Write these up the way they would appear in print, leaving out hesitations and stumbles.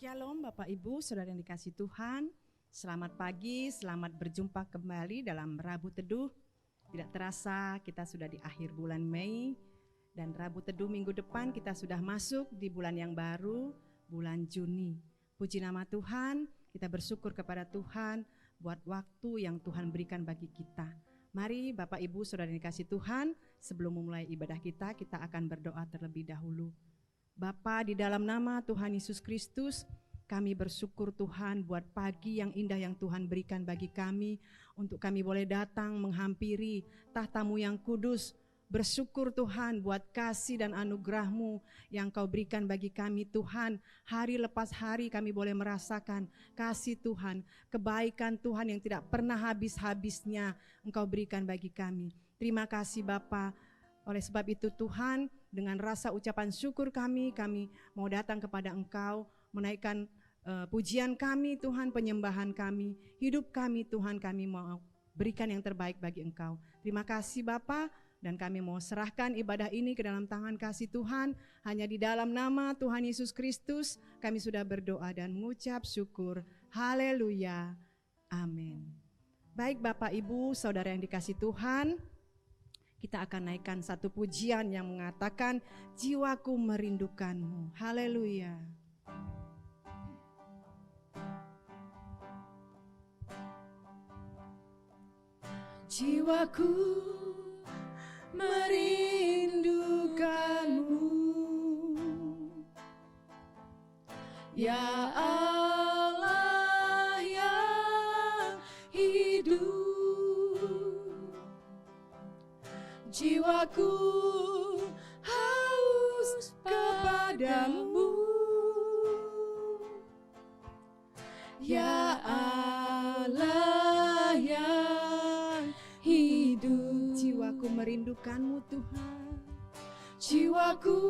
Shalom Bapak Ibu, Saudara yang dikasihi Tuhan. Selamat pagi, selamat berjumpa kembali dalam Rabu Teduh. Tidak terasa kita sudah di akhir bulan Mei, dan Rabu Teduh minggu depan kita sudah masuk di bulan yang baru, bulan Juni. Puji nama Tuhan, kita bersyukur kepada Tuhan buat waktu yang Tuhan berikan bagi kita. Mari Bapak Ibu, Saudara yang dikasihi Tuhan, sebelum memulai ibadah kita akan berdoa terlebih dahulu. Bapa, di dalam nama Tuhan Yesus Kristus, kami bersyukur Tuhan buat pagi yang indah yang Tuhan berikan bagi kami, untuk kami boleh datang menghampiri tahta-Mu yang kudus. Bersyukur Tuhan buat kasih dan anugerah-Mu yang Kau berikan bagi kami Tuhan. Hari lepas hari kami boleh merasakan kasih Tuhan, kebaikan Tuhan yang tidak pernah habis-habisnya Engkau berikan bagi kami. Terima kasih Bapa. Oleh sebab itu Tuhan, dengan rasa ucapan syukur kami mau datang kepada Engkau, menaikkan pujian kami Tuhan, penyembahan kami, hidup kami Tuhan, kami mau berikan yang terbaik bagi Engkau. Terima kasih Bapa, dan kami mau serahkan ibadah ini ke dalam tangan kasih Tuhan. Hanya di dalam nama Tuhan Yesus Kristus kami sudah berdoa dan mengucap syukur. Haleluya, amin. Baik Bapak Ibu, Saudara yang dikasihi Tuhan, kita akan naikkan satu pujian yang mengatakan jiwaku merindukanmu. Haleluya. Jiwaku merindukanmu, ya Allah yang hidup. Jiwaku haus kepadamu, ya Allah yang hidup. Jiwaku merindukanmu Tuhan, jiwaku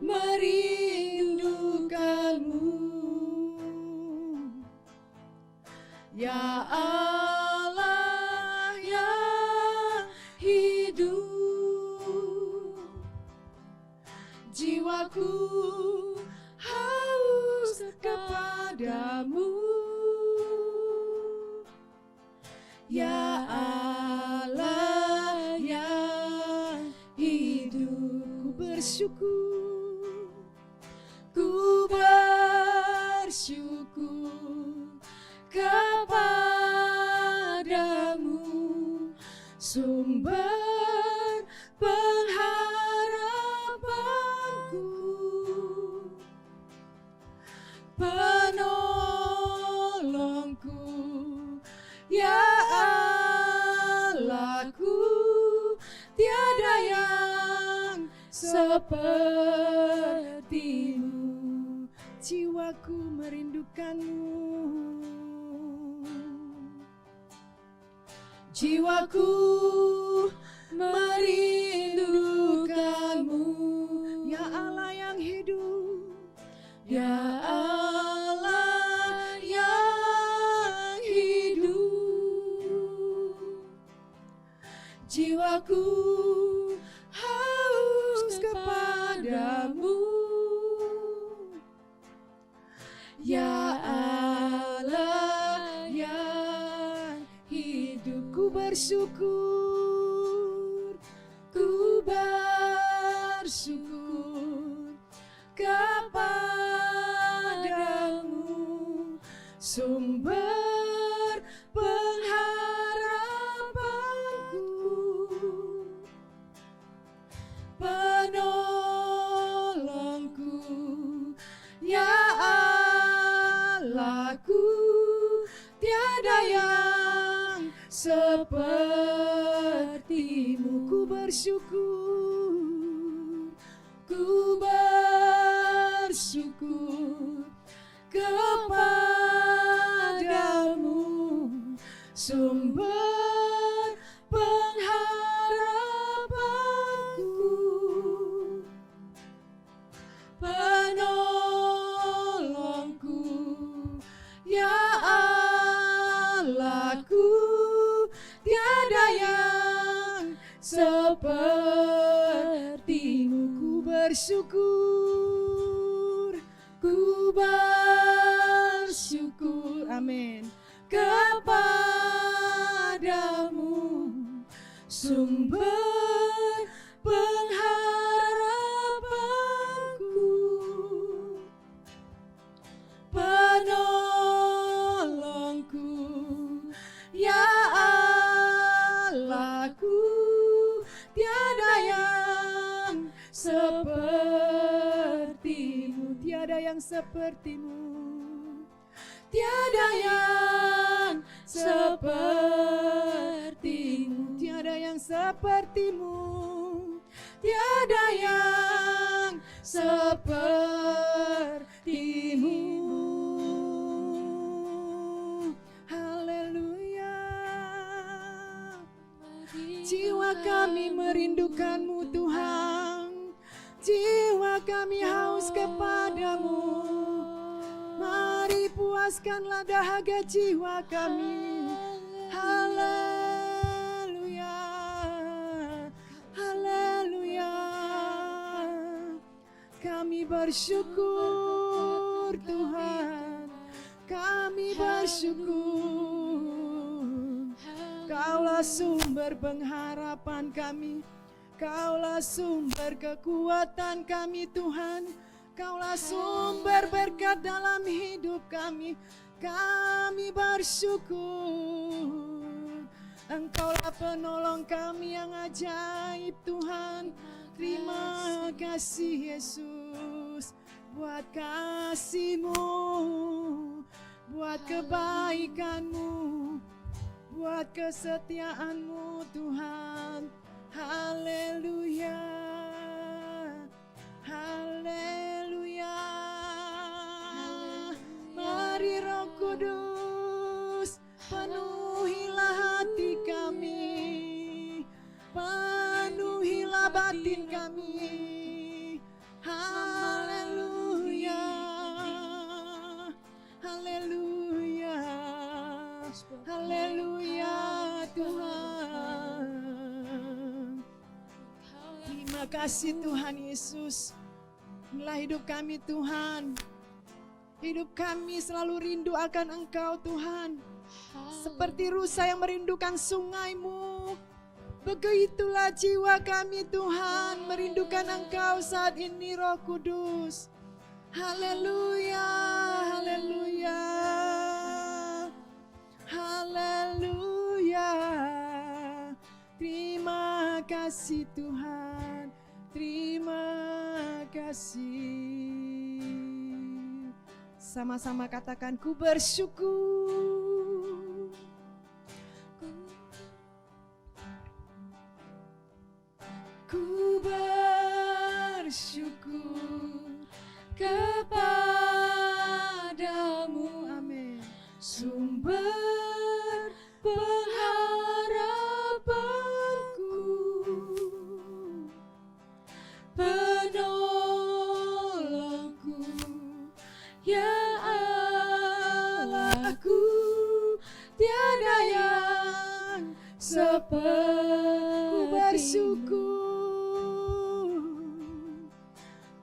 merindukanmu, ya Allah yang hidup. Jiwaku haus kepadamu, ya Allah yang hidup. Ku bersyukur, ku bersyukur kepadamu, sumber pengharapanku, penolongku, ya Allahku, tiada yang sepertimu. Jiwaku merindukanmu, jiwaku merindukanmu, ya Allah yang hidup, ya Allah yang hidup. Jiwaku haus kepadamu, ya Allah yang hidup. Ku bersyukur, ku bersyukur kepadamu, sumber pengharapanku, penolongku, ya Allahku, tiada yang sepertimu. Ku bersyukur, ku bersyukur kepadamu, sumber pengharapanku, penolongku, ya Allahku, tiada yang sepertimu. Ku bersyukur, ku ku bersyukur, amin, kepadamu, sumber pengharapanku, penolongku, ya Allahku, tiada yang sepertimu, tiada yang sepertimu, tiada yang sepertimu, tiada yang sepertimu, tiada yang sepertimu. Haleluya. Jiwa kami merindukan-Mu Tuhan, jiwa kami haus kepadamu. Mari puaskanlah dahaga jiwa kami. Haleluya, haleluya. Kami bersyukur Tuhan, kami bersyukur. Kaulah sumber pengharapan kami, Kaulah sumber kekuatan kami Tuhan, Kaulah sumber berkat dalam hidup kami. Kami bersyukur, Engkaulah penolong kami yang ajaib Tuhan. Terima kasih Yesus buat kasih-Mu, buat kebaikan-Mu, buat kesetiaan-Mu Tuhan. Haleluya, haleluya. Mari Roh Kudus, penuhilah hati kami, penuhilah batin kami. Haleluya, haleluya, haleluya Tuhan. Terima kasih Tuhan Yesus. Inilah hidup kami Tuhan. Hidup kami selalu rindu akan Engkau Tuhan. Seperti rusa yang merindukan sungai-Mu, begitulah jiwa kami Tuhan merindukan Engkau saat ini Roh Kudus. Haleluya, haleluya, haleluya. Terima kasih Tuhan, terima kasih. Sama-sama katakan, ku bersyukur. Ku bersyukur kepadamu, amin, sumber pengharapanku, penolongku, ya Allahku, tiada yang seperti. Ku bersyukur,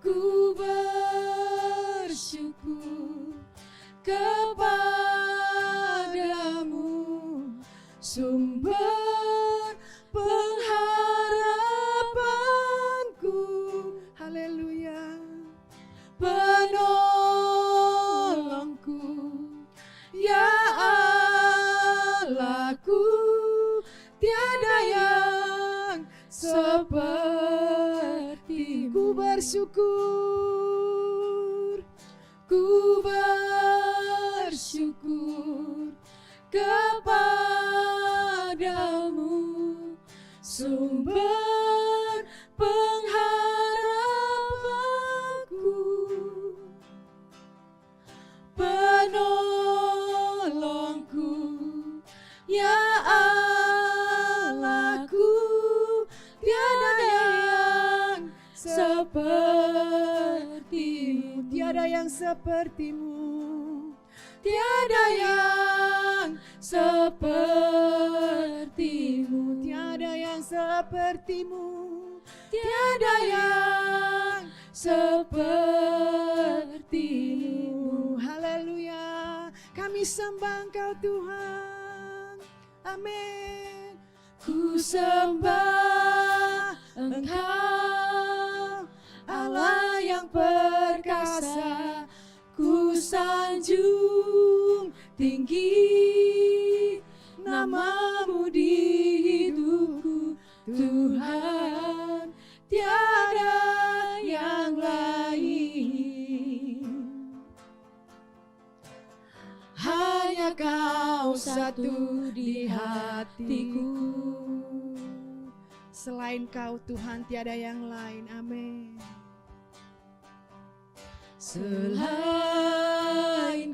ku bersyukur kepadamu, sumber pengharapanku. Haleluya, penolongku, ya Allahku, tiada yang seperti. Ku bersyukur, ku bersyukur kepadamu, sumber pengharapanku, penolongku, ya Allahku, tiada yang sepertimu, tiada yang sepertimu, tiada yang sepertimu, tiada yang sepertimu, tiada yang seperti-Mu. Haleluya, kami sembah Engkau Tuhan. Amin. Ku sembah Engkau, Allah yang perkasa. Ku sanjung tinggi nama-Mu di hidupku, Tuhan, tiada yang lain. Hanya Kau satu di hatiku. Selain Kau Tuhan tiada yang lain. Amin. Selain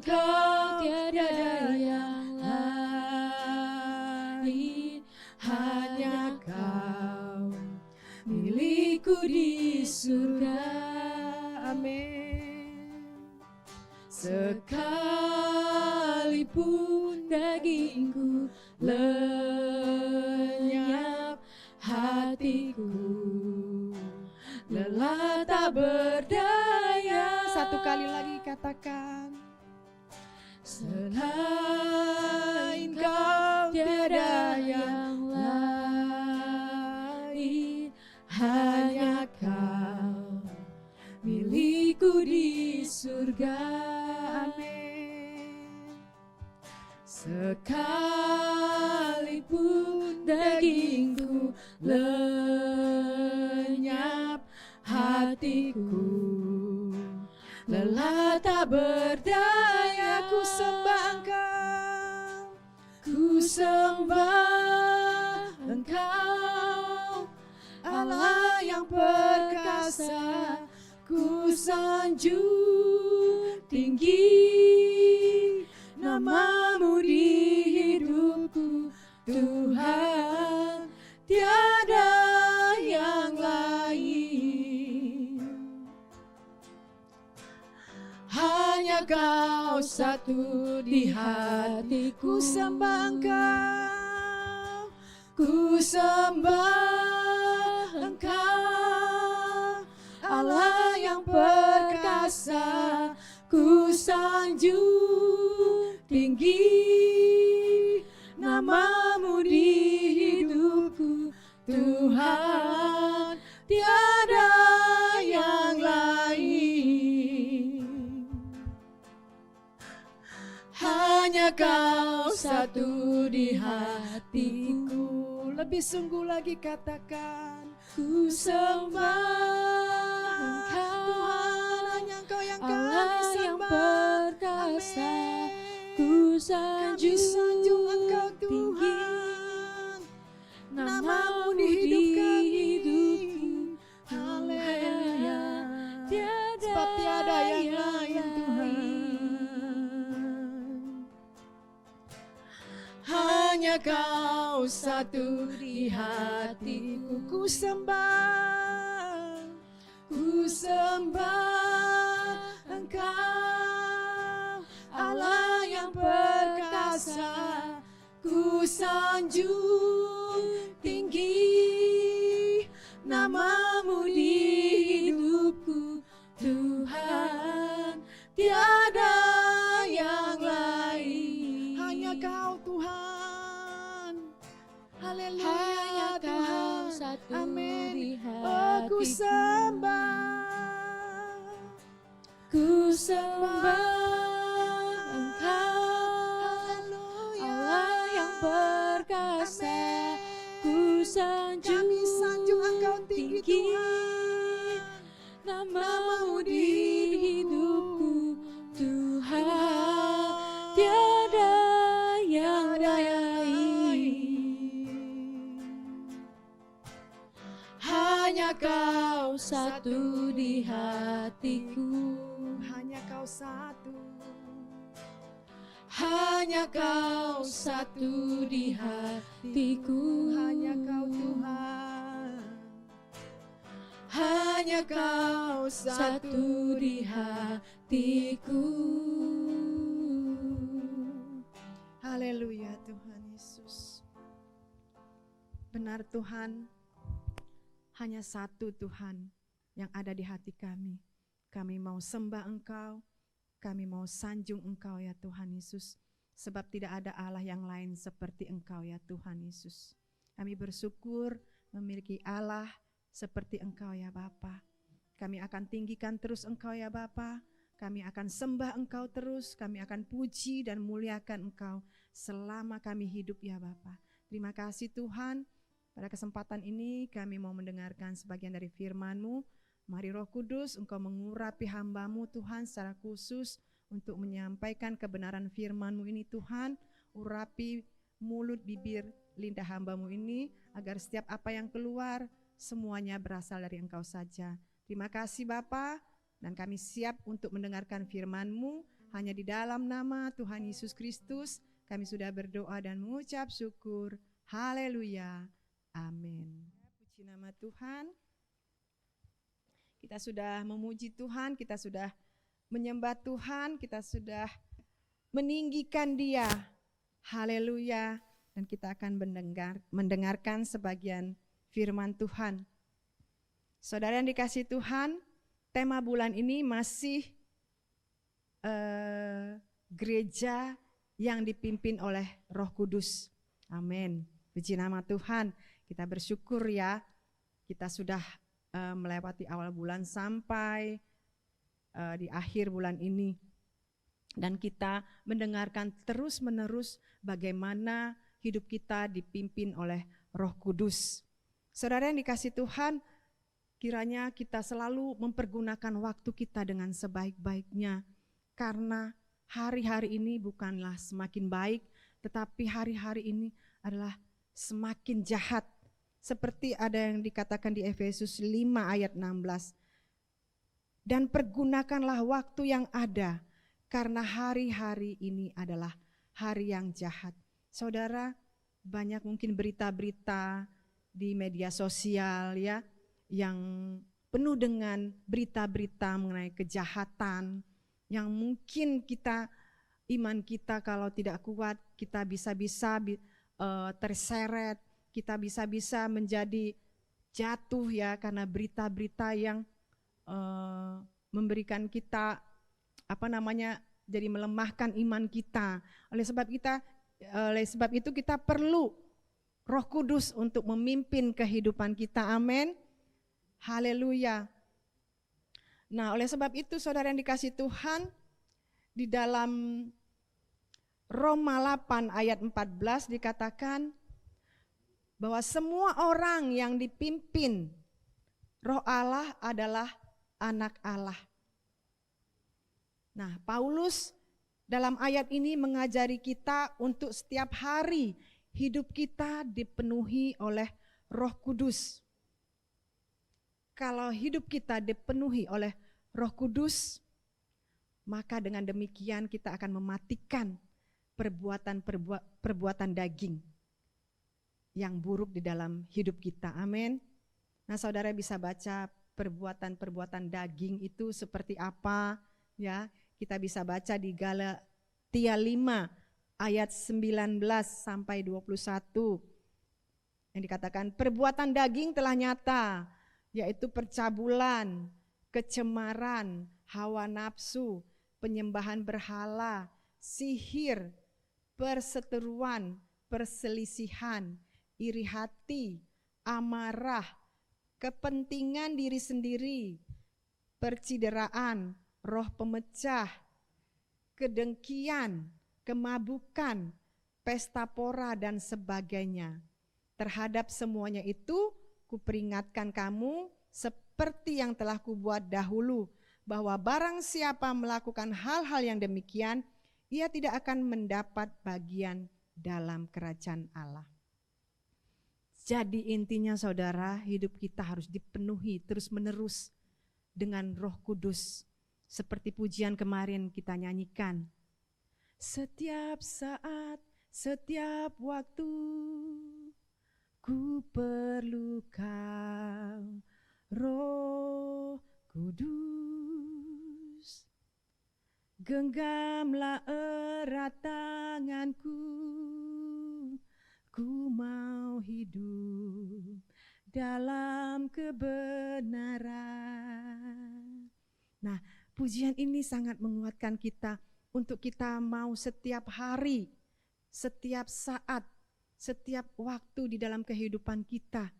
Kau tiada yang lain, hanya Kau milikku di surga. Amin. Sekalipun dagingku lenyap, hatiku lelah tak berdaya. Satu kali lagi katakan. Selain Kau tiada yang lain, hanya Kau milikku di surga. Amin. Sekalipun dagingku lenyap, hatiku lelah tak berdaya. Ku sembah Engkau. Ku sembah Engkau, Allah yang perkasa. Ku sanjung tinggi nama-Mu di hidupku, Tuhan, tiada yang lain. Hanya Kau satu di hatiku. Ku sembah Engkau. Ku sembah Engkau, Allah yang perkasa. Ku sanjung tinggi nama-Mu di hidupku, Tuhan, tiada yang lain. Hanya Kau satu di hatiku. Lebih sungguh lagi katakan. Ku sembah Engkau, Tuhan, hanya Engkau yang kami Allah yang sembah. perkasa. Amin. Ku Kami sanjung Engkau Tuhan. Nama-Mu di hidup kami. Haleluya. Sebab tiada yang lain Tuhan. Hanya Kau satu di hatiku. Ku sembah. Ku sembah Engkau, Allah yang perkasa. Ku sanjung tinggi nama-Mu di hidupku, Tuhan, tiada yang lain. Hanya Kau Tuhan. Haleluya. Hanya Kau Tuhan. satu Amin. di Oh, ku hatiku. sembah. Ku sembah Engkau, Haleluya. Allah yang perkasa. Ku Kami sanjung Engkau tinggi Tuhan. nama-Mu di hidupku, Tuhan, tiada yang lain. Hanya Kau satu di hatiku. Hanya Kau satu. Hanya Kau satu di hatiku. Hanya Kau Tuhan. Hanya Kau satu di hatiku. Haleluya Tuhan Yesus. Benar Tuhan, hanya satu Tuhan yang ada di hati kami. Kami mau sembah Engkau, kami mau sanjung Engkau ya Tuhan Yesus. Sebab tidak ada Allah yang lain seperti Engkau ya Tuhan Yesus. Kami bersyukur memiliki Allah seperti Engkau ya Bapa. Kami akan tinggikan terus Engkau ya Bapa. Kami akan sembah Engkau terus, kami akan puji dan muliakan Engkau selama kami hidup ya Bapa. Terima kasih Tuhan, pada kesempatan ini kami mau mendengarkan sebagian dari firman-Mu. Mari Roh Kudus, Engkau mengurapi hamba-Mu Tuhan secara khusus untuk menyampaikan kebenaran firman-Mu ini Tuhan. Urapi mulut, bibir, lidah hamba-Mu ini, agar setiap apa yang keluar semuanya berasal dari Engkau saja. Terima kasih Bapa. Dan kami siap untuk mendengarkan firman-Mu hanya di dalam nama Tuhan Yesus Kristus. Kami sudah berdoa dan mengucap syukur. Haleluya. Amin. Puji nama Tuhan. Kita sudah memuji Tuhan, kita sudah menyembah Tuhan, kita sudah meninggikan Dia. Haleluya. Dan kita akan mendengarkan sebagian firman Tuhan. Saudara yang dikasihi Tuhan, tema bulan ini masih gereja yang dipimpin oleh Roh Kudus. Amin. Puji nama Tuhan. Kita bersyukur ya, kita sudah melewati awal bulan sampai di akhir bulan ini. Dan kita mendengarkan terus-menerus bagaimana hidup kita dipimpin oleh Roh Kudus. Saudara yang dikasihi Tuhan, kiranya kita selalu mempergunakan waktu kita dengan sebaik-baiknya. Karena hari-hari ini bukanlah semakin baik, tetapi hari-hari ini adalah semakin jahat. Seperti ada yang dikatakan di Efesus 5 ayat 16. Dan pergunakanlah waktu yang ada, karena hari-hari ini adalah hari yang jahat. Saudara, banyak mungkin berita-berita di media sosial ya, yang penuh dengan berita-berita mengenai kejahatan, yang mungkin iman kita kalau tidak kuat, kita bisa-bisa terseret, kita bisa-bisa menjadi jatuh ya karena berita-berita yang memberikan kita jadi melemahkan iman kita. Oleh sebab itu kita perlu Roh Kudus untuk memimpin kehidupan kita. Amin. Haleluya. Nah, oleh sebab itu saudara yang dikasihi Tuhan, di dalam Roma 8 ayat 14 dikatakan bahwa semua orang yang dipimpin Roh Allah adalah anak Allah. Nah, Paulus dalam ayat ini mengajari kita untuk setiap hari hidup kita dipenuhi oleh Roh Kudus. Kalau hidup kita dipenuhi oleh Roh Kudus, maka dengan demikian kita akan mematikan perbuatan daging yang buruk di dalam hidup kita. Amin. Nah, saudara bisa baca perbuatan daging itu seperti apa ya. Kita bisa baca di Galatia 5 ayat 19 sampai 21. Yang dikatakan perbuatan daging telah nyata, yaitu percabulan, kecemaran, hawa nafsu, penyembahan berhala, sihir, perseteruan, perselisihan, iri hati, amarah, kepentingan diri sendiri, percideraan, roh pemecah, kedengkian, kemabukan, pesta pora dan sebagainya. Terhadap semuanya itu kuperingatkan kamu seperti yang telah kubuat dahulu, bahwa barang siapa melakukan hal-hal yang demikian, ia tidak akan mendapat bagian dalam kerajaan Allah. Jadi intinya saudara, hidup kita harus dipenuhi terus-menerus dengan Roh Kudus. Seperti pujian kemarin kita nyanyikan. Setiap saat, setiap waktu, ku perlu Kau, Roh Kudus. Genggamlah erat tanganku, ku mau hidup dalam kebenaran. Nah, pujian ini sangat menguatkan kita untuk kita mau setiap hari, setiap saat, setiap waktu di dalam kehidupan kita.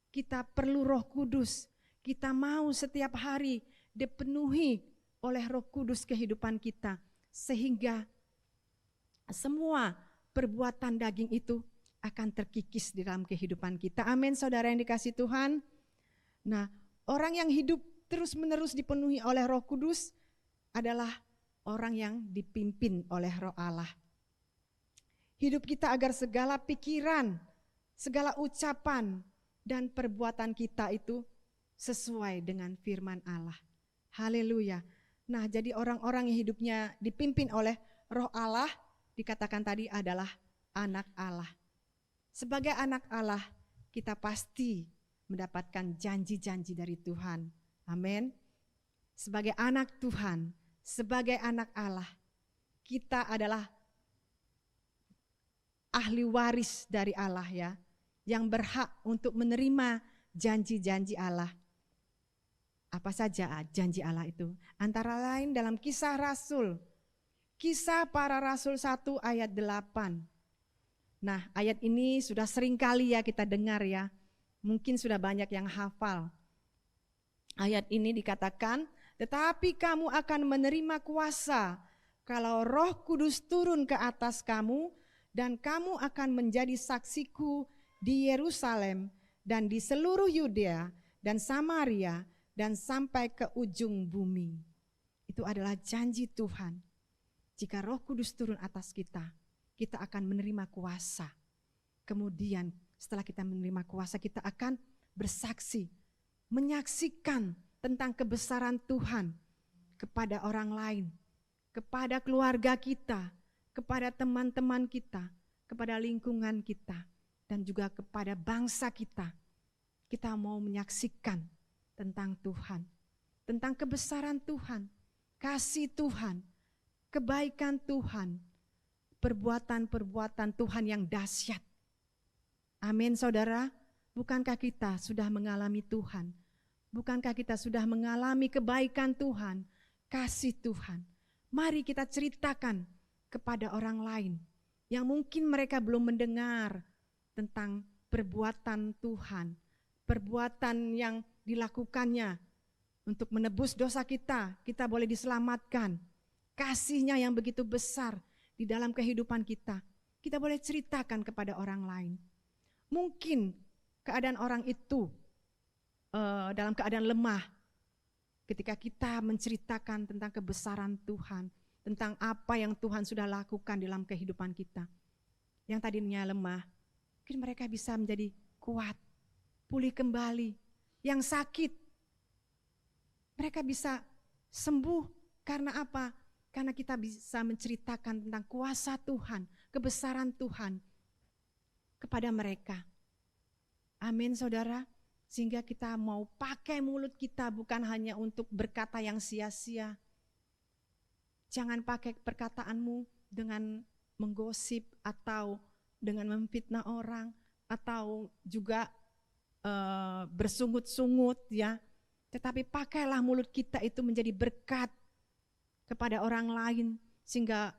Kita perlu Roh Kudus. Kita mau setiap hari dipenuhi oleh Roh Kudus kehidupan kita. Sehingga semua perbuatan daging itu akan terkikis di dalam kehidupan kita. Amin, saudara yang dikasihi Tuhan. Nah, orang yang hidup terus-menerus dipenuhi oleh Roh Kudus adalah orang yang dipimpin oleh Roh Allah. Hidup kita agar segala pikiran, segala ucapan, dan perbuatan kita itu sesuai dengan firman Allah. Haleluya. Nah, jadi orang-orang yang hidupnya dipimpin oleh Roh Allah, dikatakan tadi adalah anak Allah. Sebagai anak Allah, kita pasti mendapatkan janji-janji dari Tuhan. Amin. Sebagai anak Tuhan, sebagai anak Allah, kita adalah ahli waris dari Allah ya, yang berhak untuk menerima janji-janji Allah. Apa saja janji Allah itu? Antara lain dalam Kisah Rasul, Kisah Para Rasul 1 ayat 8. Nah, ayat ini sudah sering kali ya kita dengar ya. Mungkin sudah banyak yang hafal. Ayat ini dikatakan, tetapi kamu akan menerima kuasa kalau Roh Kudus turun ke atas kamu, dan kamu akan menjadi saksiku di Yerusalem dan di seluruh Yudea dan Samaria dan sampai ke ujung bumi. Itu adalah janji Tuhan. Jika Roh Kudus turun atas kita, kita akan menerima kuasa. Kemudian setelah kita menerima kuasa, kita akan bersaksi, menyaksikan tentang kebesaran Tuhan kepada orang lain, kepada keluarga kita, kepada teman-teman kita, kepada lingkungan kita, dan juga kepada bangsa kita. Kita mau menyaksikan tentang Tuhan, tentang kebesaran Tuhan, kasih Tuhan, kebaikan Tuhan, perbuatan-perbuatan Tuhan yang dahsyat. Amin, saudara. Bukankah kita sudah mengalami Tuhan? Bukankah kita sudah mengalami kebaikan Tuhan, kasih Tuhan? Mari kita ceritakan kepada orang lain yang mungkin mereka belum mendengar tentang perbuatan Tuhan, perbuatan yang dilakukannya untuk menebus dosa kita. Kita boleh diselamatkan. Kasih-Nya yang begitu besar di dalam kehidupan kita. Kita boleh ceritakan kepada orang lain. Mungkin keadaan orang itu dalam keadaan lemah. Ketika kita menceritakan tentang kebesaran Tuhan, tentang apa yang Tuhan sudah lakukan dalam kehidupan kita. Yang tadinya lemah, mungkin mereka bisa menjadi kuat, pulih kembali. Yang sakit, mereka bisa sembuh. Karena apa? Karena kita bisa menceritakan tentang kuasa Tuhan, kebesaran Tuhan kepada mereka. Amin, saudara. Sehingga kita mau pakai mulut kita bukan hanya untuk berkata yang sia-sia. Jangan pakai perkataanmu dengan menggosip atau dengan memfitnah orang atau juga bersungut-sungut ya. Tetapi pakailah mulut kita itu menjadi berkat kepada orang lain sehingga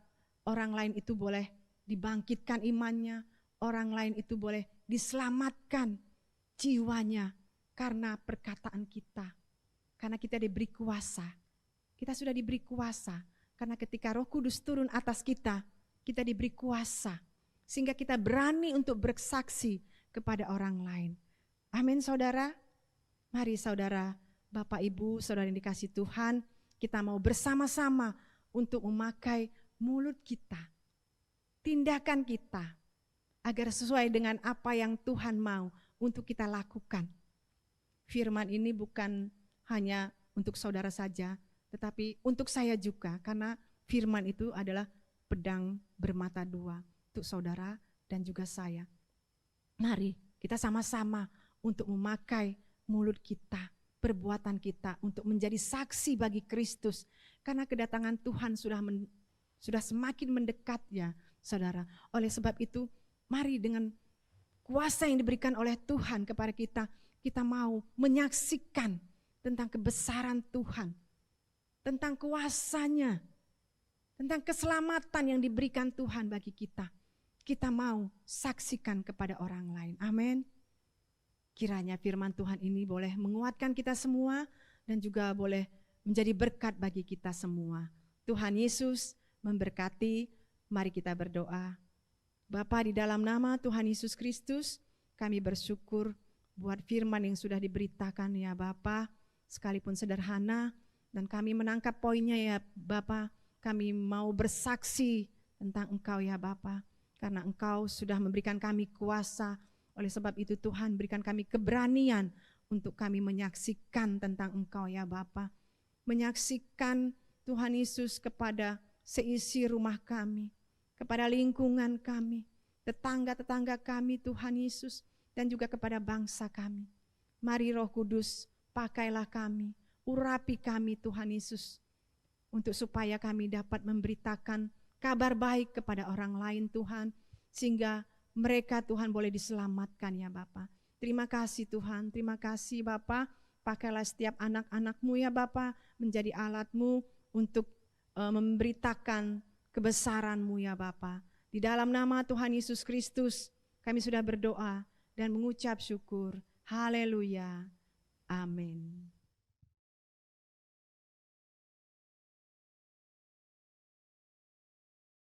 orang lain itu boleh dibangkitkan imannya, orang lain itu boleh diselamatkan jiwanya karena perkataan kita. Karena kita diberi kuasa. Kita sudah diberi kuasa. Karena ketika Roh Kudus turun atas kita, kita diberi kuasa. Sehingga kita berani untuk bersaksi kepada orang lain. Amin, saudara. Mari saudara, Bapak Ibu, saudara yang dikasihi Tuhan, kita mau bersama-sama untuk memakai mulut kita, tindakan kita, agar sesuai dengan apa yang Tuhan mau untuk kita lakukan. Firman ini bukan hanya untuk saudara saja, tetapi untuk saya juga, karena firman itu adalah pedang bermata dua untuk saudara dan juga saya. Mari kita sama-sama untuk memakai mulut kita, perbuatan kita untuk menjadi saksi bagi Kristus. Karena kedatangan Tuhan sudah semakin mendekat ya saudara. Oleh sebab itu mari dengan kuasa yang diberikan oleh Tuhan kepada kita, kita mau menyaksikan tentang kebesaran Tuhan, tentang kuasa-Nya, tentang keselamatan yang diberikan Tuhan bagi kita. Kita mau saksikan kepada orang lain. Amin. Kiranya firman Tuhan ini boleh menguatkan kita semua dan juga boleh menjadi berkat bagi kita semua. Tuhan Yesus memberkati. Mari kita berdoa. Bapa, di dalam nama Tuhan Yesus Kristus, kami bersyukur buat firman yang sudah diberitakan ya Bapa, sekalipun sederhana, dan kami menangkap poinnya ya Bapa. Kami mau bersaksi tentang Engkau ya Bapa, karena Engkau sudah memberikan kami kuasa. Oleh sebab itu Tuhan berikan kami keberanian untuk kami menyaksikan tentang Engkau ya Bapa. Menyaksikan Tuhan Yesus kepada seisi rumah kami, kepada lingkungan kami, tetangga-tetangga kami Tuhan Yesus, dan juga kepada bangsa kami. Mari Roh Kudus, pakailah kami, urapi kami Tuhan Yesus, untuk supaya kami dapat memberitakan kabar baik kepada orang lain Tuhan, sehingga mereka Tuhan boleh diselamatkan ya Bapa. Terima kasih Tuhan, terima kasih Bapa. Pakailah setiap anak-anak-Mu ya Bapa, menjadi alat-Mu untuk memberitakan kebesaran-Mu ya Bapa. Di dalam nama Tuhan Yesus Kristus kami sudah berdoa dan mengucap syukur. Haleluya. Amin.